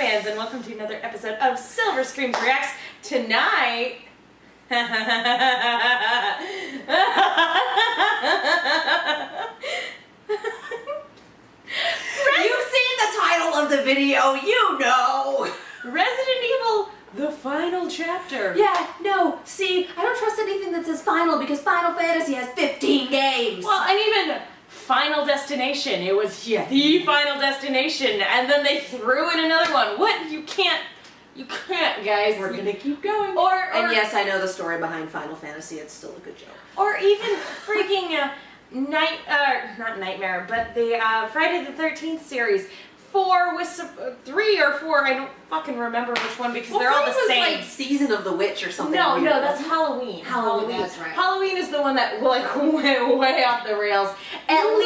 fans, and welcome to another episode of Silver Screams Reacts. Tonight... You've seen the title of the video, you know! Resident Evil, the final chapter. Yeah, no, see, I don't trust anything that says final because Final Fantasy has 15 games! Well, and even Final Destination, it was the Final Destination, and then they threw in another one. What? You can't, guys. We're gonna keep going. And yes, I know the story behind Final Fantasy, it's still a good joke. Or even freaking not Nightmare, but the Friday the 13th series. 4 with 3 or 4, I don't fucking remember which one because they're all the same. Was like Season of the Witch or something. No, that's Halloween. Halloween, that's right. Halloween is the one that like went way off the rails. At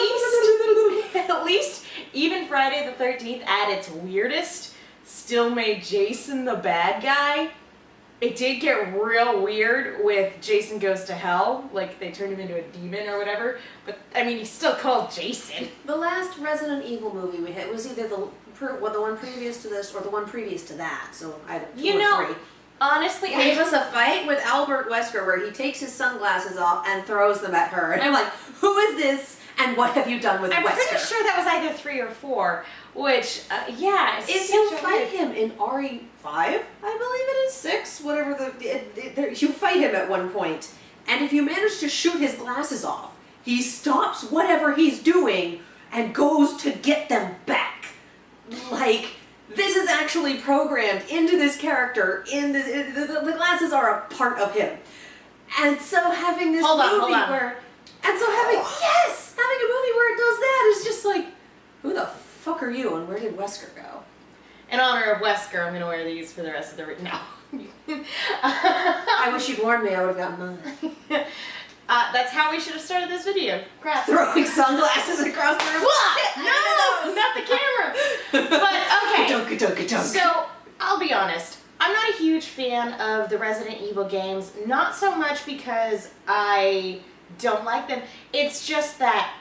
least even Friday the 13th at its weirdest still made Jason the bad guy. It did get real weird with Jason Goes to Hell, like they turned him into a demon or whatever, but I mean he's still called Jason. The last Resident Evil movie we hit was either the one previous to this or the one previous to that, so either 2 or 3. Honestly, gave us a fight with Albert Wesker where he takes his sunglasses off and throws them at her, and I'm like, who is this and what have you done with Wesker? I'm pretty sure that was either 3 or 4, which, yeah. If you fight him in RE5, I believe it is 6, whatever you fight him at one point, and if you manage to shoot his glasses off, he stops whatever he's doing and goes to get them back. Like, this is actually programmed into this character, the glasses are a part of him. And so having this movie where, having a movie where it does that is just like, who the fuck are you and where did Wesker go? In honor of Wesker, I'm gonna wear these for the rest of the no. I wish you'd warned me, I would have gotten mine. That's how we should have started this video. Crap. Throwing sunglasses across the room. What? No, not the camera. But okay. So, I'll be honest. I'm not a huge fan of the Resident Evil games. Not so much because I don't like them. It's just that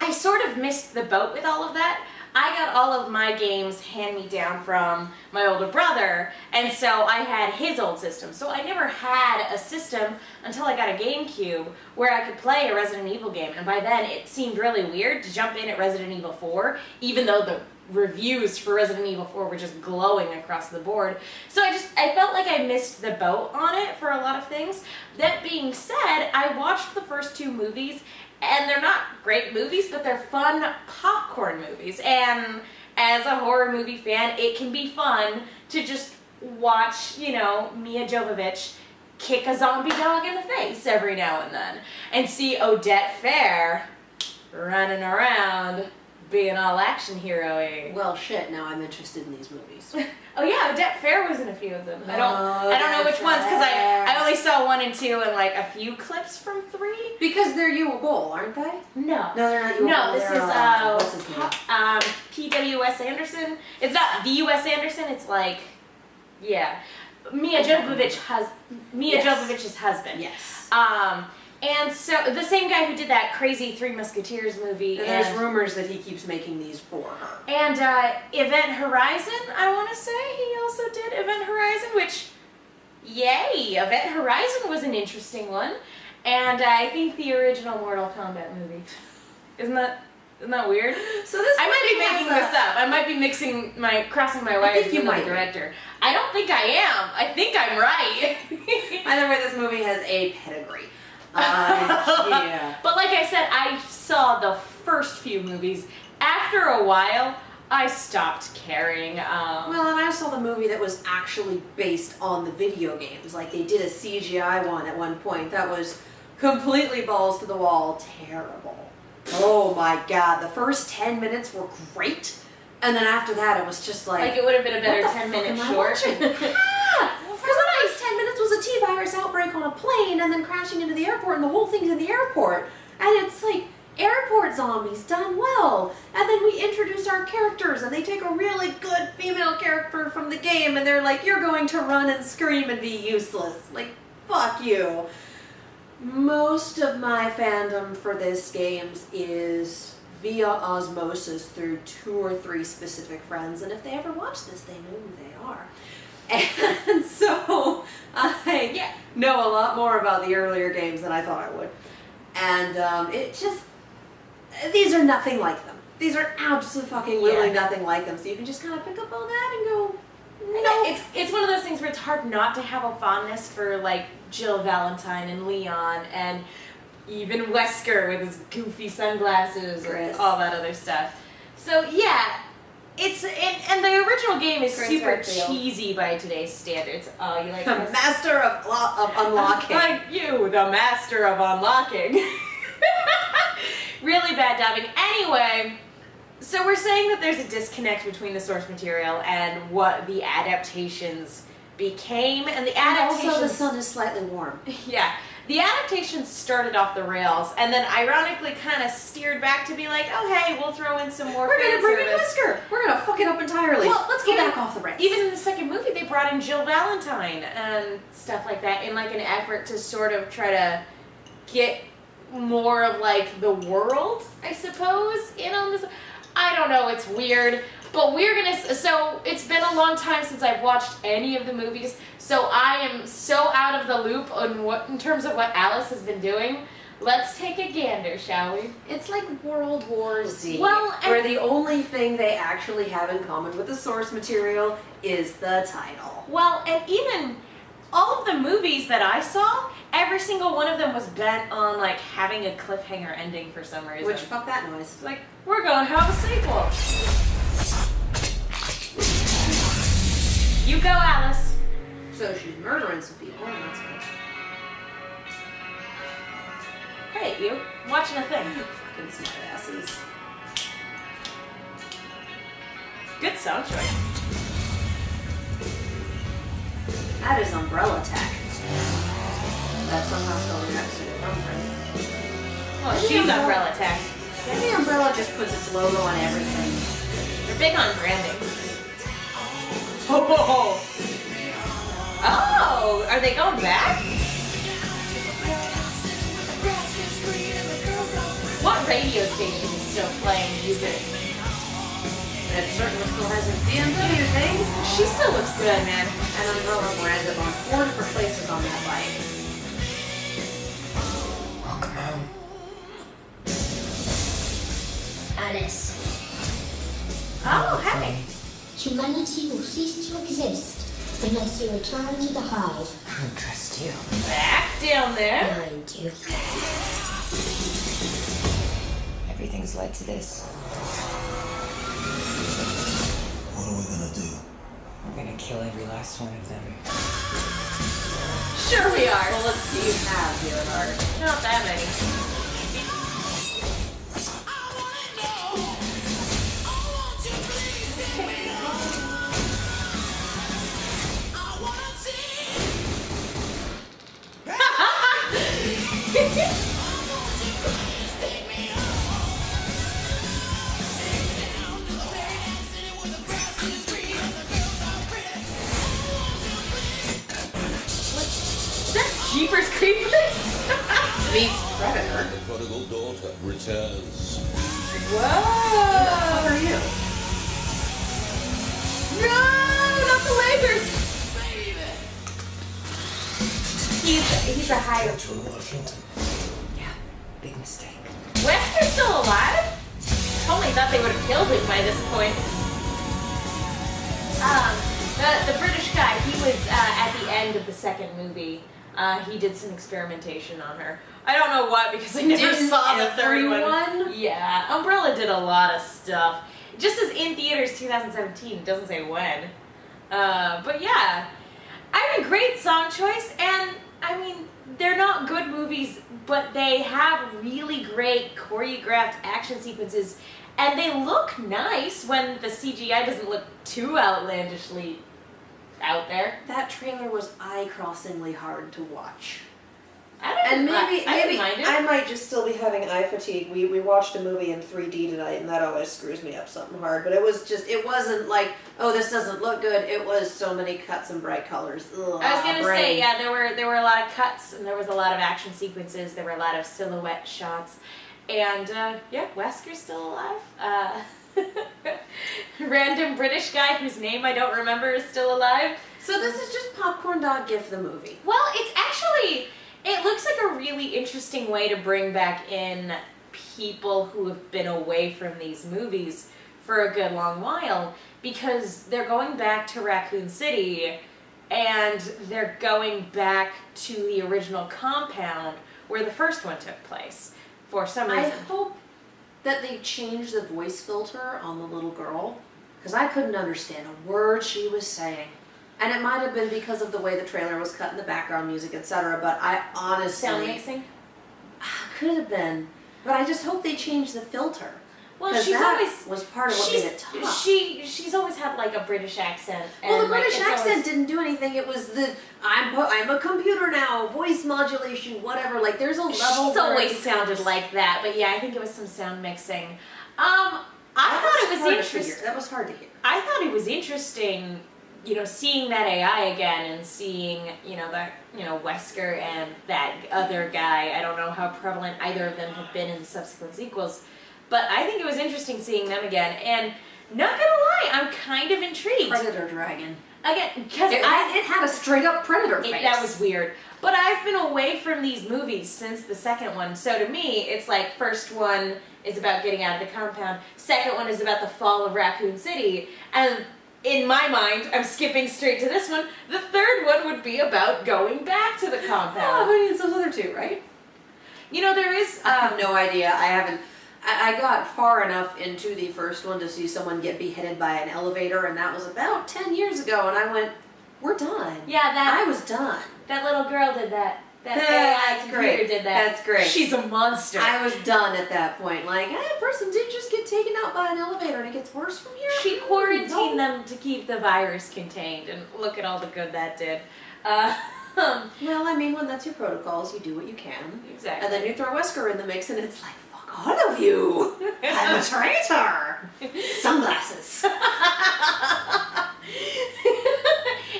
I sort of missed the boat with all of that. I got all of my games hand-me-down from my older brother, and so I had his old system. So I never had a system until I got a GameCube where I could play a Resident Evil game, and by then it seemed really weird to jump in at Resident Evil 4, even though the reviews for Resident Evil 4 were just glowing across the board. So I felt like I missed the boat on it for a lot of things. That being said, I watched the first 2 movies, and they're not great movies, but they're fun popcorn movies. And as a horror movie fan, it can be fun to just watch, Mia Jovovich kick a zombie dog in the face every now and then. And see Odette Fair running around being all action hero-y. Well, shit, now I'm interested in these movies. Oh yeah, Odette Fair was in a few of them. I don't know which ones, because I only saw 1 and 2 and like a few clips from 3. Because they're Yule Bowl, aren't they? No. No, they're not Yule Bowl. No, this is, what's his name? P.W.S. Anderson. It's not the U.S. Anderson, it's like, yeah. Mia Jovovich's husband. Yes. And so, the same guy who did that crazy Three Musketeers movie. And there's rumors that he keeps making these for her. And Event Horizon, I want to say, he also did Event Horizon, which, yay! Event Horizon was an interesting one. And I think the original Mortal Kombat movie. Isn't that weird? So this I might be making this up. I might be crossing my wires with the director. I don't think I am. I think I'm right. Either way, this movie has a pedigree. Yeah. But like I said, I saw the first few movies. After a while, I stopped caring. Well, and I saw the movie that was actually based on the video games. Like, they did a CGI one at one point that was completely balls to the wall terrible. Oh my god, the first 10 minutes were great, and then after that it was just like it would have been a better 10-minute short. Yeah! Because the first 10 minutes was a T-virus outbreak on a plane and then crashing into the airport, and the whole thing's in the airport. And it's like, airport zombies done well. And then we introduce our characters, and they take a really good female character from the game, and they're like, you're going to run and scream and be useless. Like, fuck you. Most of my fandom for this games is via osmosis through 2 or 3 specific friends, and if they ever watch this, they know who they are. And so I know a lot more about the earlier games than I thought I would. And it just, these are nothing like them. These are absolutely nothing like them. So you can just kind of pick up on that and go, no. It's one of those things where it's hard not to have a fondness for like Jill Valentine and Leon and even Wesker with his goofy sunglasses and all that other stuff. So yeah, and the original game is super cheesy by today's standards. Oh, you like the master of unlocking. Like you, the master of unlocking. Really bad dubbing. Anyway. So we're saying that there's a disconnect between the source material and what the adaptations became, and the adaptations... And also the sun is slightly warm. Yeah. The adaptations started off the rails, and then ironically kind of steered back to be like, oh hey, we'll throw in some more We're going to bring in Wesker. We're going to fuck it up entirely. Well, let's go back off the rails. Even in the second movie, they brought in Jill Valentine and stuff like that in like an effort to sort of try to get more of like the world, I suppose, in on this... I don't know, it's weird, but so it's been a long time since I've watched any of the movies, so I am so out of the loop in terms of what Alice has been doing. Let's take a gander, shall we? It's like World War Z, where the only thing they actually have in common with the source material is the title. Well, and even all of the movies that I saw, every single one of them was bent on like having a cliffhanger ending for some reason. Which, fuck that noise. Like, we're gonna have a sequel. You go, Alice. So she's murdering some people. That's good. Hey, you. I'm watching a thing. Fucking smart asses. Good sound choice. That is Umbrella Tech. That's somehow spelled next to the thumbprint. Well, she's Umbrella Tech. Maybe Umbrella just puts its logo on everything. They're big on branding. Oh, are they going back? What radio station is still playing music? It certainly still has its BMW things. She still looks good, man. And Umbrella branded on 4 different places on that bike. Welcome home. Alice. Oh, hey. Humanity will cease to exist unless you return to the hive. I don't trust you. Back down there. Behind you. Everything's led to this. What are we gonna do? We're gonna kill every last one of them. Sure we are. Well, let's see you have here, Art. Not that many. Jeepers Creepers? Meets Predator. The prodigal daughter returns. Whoa! How are you? No, not the lasers! He's a higher. To Washington. Yeah, big mistake. Wesker's still alive? Totally thought they would have killed him by this point. The British guy, he was at the end of the second movie. He did some experimentation on her. I don't know what, because I never saw the third one. Yeah, Umbrella did a lot of stuff. Just as in theaters 2017, it doesn't say when. But yeah, I mean, great song choice, and I mean, they're not good movies, but they have really great choreographed action sequences, and they look nice when the CGI doesn't look too outlandishly out there. That trailer was eye-crossingly hard to watch. I didn't mind it. I might just still be having eye fatigue. We watched a movie in 3D tonight, and that always screws me up something hard. But it wasn't like, oh, this doesn't look good. It was so many cuts and bright colors. Ugh, I was gonna brain. say, yeah, there were a lot of cuts, and there was a lot of action sequences. There were a lot of silhouette shots, And yeah, Wesker's still alive. Random British guy whose name I don't remember is still alive. So this is just Popcorn Dog GIF the movie. Well, it's actually, it looks like a really interesting way to bring back in people who have been away from these movies for a good long while, because they're going back to Raccoon City and they're going back to the original compound where the first one took place for some reason. I hope that they changed the voice filter on the little girl, because I couldn't understand a word she was saying. And it might have been because of the way the trailer was cut and the background music, etc. But I honestly... Sound mixing? Could have been. But I just hope they changed the filter. Well, 'Cause she's that always was part of what made it tough. She's always had like a British accent. And Well, the like, British it's accent always- didn't do anything. It was the I'm a computer now, voice modulation, whatever. Like there's a level. She's where always it sounded becomes- like that, but yeah, I think it was some sound mixing. I thought it was hard to interesting. hear. That was hard to hear. I thought it was interesting, you know, seeing that AI again and seeing, that, Wesker and that other guy. I don't know how prevalent either of them have been in the subsequent sequels, but I think it was interesting seeing them again. And not gonna lie, I'm kind of intrigued. Predator dragon. Again, because It had a straight up predator face. that was weird. But I've been away from these movies since the second one, so to me, it's like first one is about getting out of the compound, second one is about the fall of Raccoon City, and in my mind, I'm skipping straight to this one, the third one would be about going back to the Oh, compound. who needs those other two, right? There is... I have no idea. I haven't. I got far enough into the first one to see someone get beheaded by an elevator, and that was about 10 years ago, and I went, we're done. Yeah, I was done. that little girl did that. That That's AI great. computer did that. That's great. She's a monster. I was done at that point. Like, that person did just get taken out by an elevator, and it gets worse from here. She quarantined them to keep the virus contained, and look at all the good that did. Well, I mean, when that's your protocols, you do what you can. Exactly. And then you throw Wesker in the mix, and it's like, fuck all of you. I'm a traitor. Sunglasses.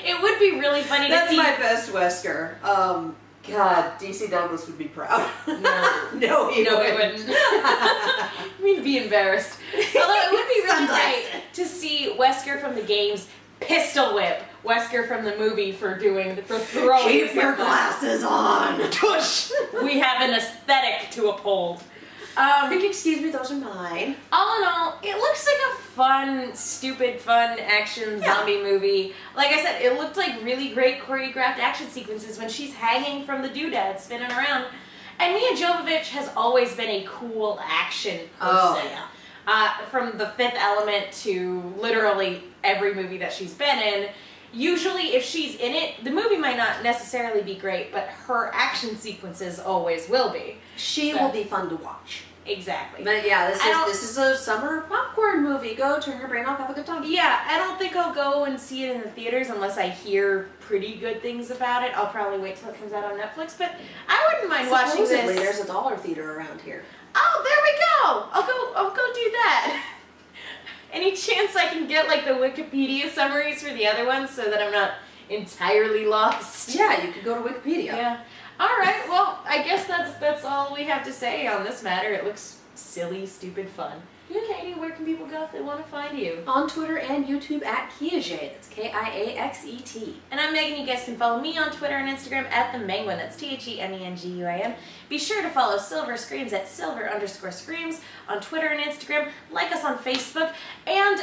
It would be really funny That's to see. my best Wesker. God, DC Douglas would be proud. No. No, he No, wouldn't. it wouldn't. We'd be embarrassed. Although it would be really Sunglasses. great to see Wesker from the games pistol whip Wesker from the movie for throwing. Keep your glasses on. Tush! We have an aesthetic to uphold. Excuse me, those are mine. All in all, it looks like a fun, stupid, fun action zombie movie. Like I said, it looked like really great choreographed action sequences when she's hanging from the doodad spinning around. And Mia Jovovich has always been a cool action person. Oh, yeah. From The Fifth Element to literally every movie that she's been in. Usually, if she's in it, the movie might not necessarily be great, but her action sequences always will be. She So- will be fun to watch. Exactly. But yeah, I don't- this is a summer popcorn movie. Go turn your brain off, have a good time. Yeah, I don't think I'll go and see it in the theaters unless I hear pretty good things about it. I'll probably wait till it comes out on Netflix, but I wouldn't mind watching Supposedly, this. there's a dollar theater around here. Oh, there we go. I'll go do that. Any chance I can get like the Wikipedia summaries for the other ones so that I'm not entirely lost? Yeah, you could go to Wikipedia. Yeah. All right. Well, I guess that's all we have to say on this matter. It looks silly, stupid fun. Katie, where can people go if they want to find you? On Twitter and YouTube at Kiaxet. That's Kiaxet. And I'm Megan. You guys can follow me on Twitter and Instagram at the Menguin. That's TheMenguin. Be sure to follow Silver Screams at Silver_Screams on Twitter and Instagram. Like us on Facebook. And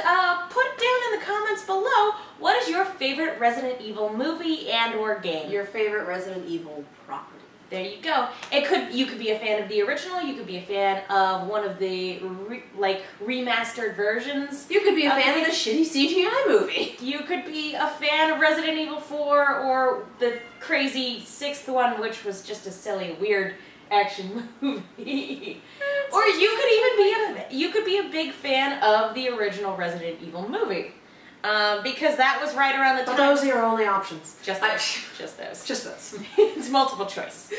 put down in the comments below, what is your favorite Resident Evil movie and or game? Your favorite Resident Evil property. There you go. You could be a fan of the original. You could be a fan of one of the remastered versions. You could be a Okay. fan of the shitty CGI movie. You could be a fan of Resident Evil 4 or the crazy 6th one, which was just a silly, weird action movie. Or you could be a big fan of the original Resident Evil movie. Because that was right around the But time. those are your only options. Just those. Just those. Just those. It's multiple choice.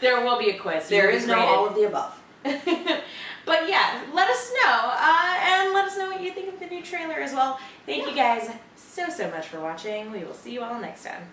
There will be a quiz. There You'll is be no graded. all of the above. But yeah, let us know. And let us know what you think of the new trailer as well. Thank you guys so much for watching. We will see you all next time.